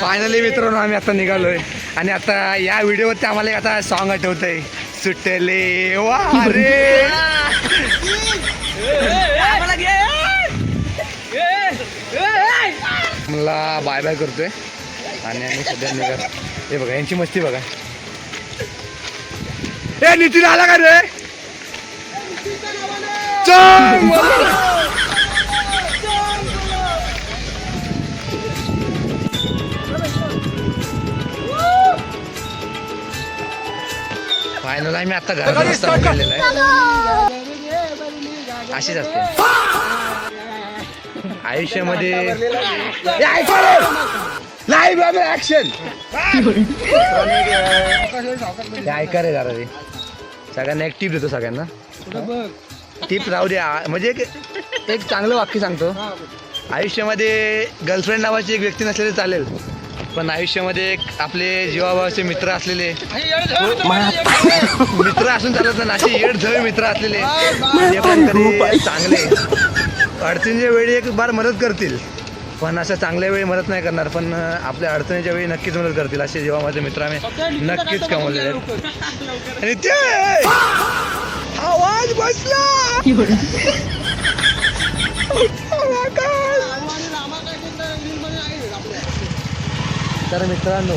Finally मित्रांनो आम्ही आता निघालोय आणि आता या व्हिडिओवरती आम्हाला एक आता सॉन्ग आठवतंय सुटले वारे. मला बाय बाय करतोय आणि आम्ही सध्या निघा. हे बघा यांची मस्ती बघा. ए नितीन आला का रे? फायनल आम्ही आता घरात रस्ता गेलेला आहे. अशीच असते आयुष्यामध्ये. लाईव्ह ऍक्शन ऐका रे जरा रे. सगळ्यांना एक टिप देतो सगळ्यांना. टिप राहू द्या म्हणजे एक चांगलं वाक्य सांगतो. आयुष्यामध्ये गर्लफ्रेंड नावाची एक व्यक्ती नसलेली चालेल पण आयुष्यामध्ये एक आपले जीवाभावाचे मित्र असलेले मित्र असून चालत नाही. असे येड झवे मित्र असलेले ते पण कधी चांगले अडचणीच्या वेळी एक बार मदत करतील पण असं चांगल्या वेळी मदत नाही करणार पण आपल्या अडचणीच्या वेळी नक्कीच मदत करतील. असे जेव्हा माझे मित्र आम्ही नक्कीच कमवलेले आहेत. आणि ते आवाज बसला. तर मित्रांनो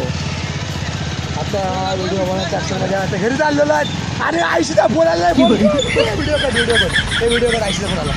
आता व्हिडिओ बनवायच्या अक्षरमध्ये आता घरी चाललेलो आहे. अरे आयुष्याचा फोन आला. व्हिडिओ कर आयुष्याचा फोन आला.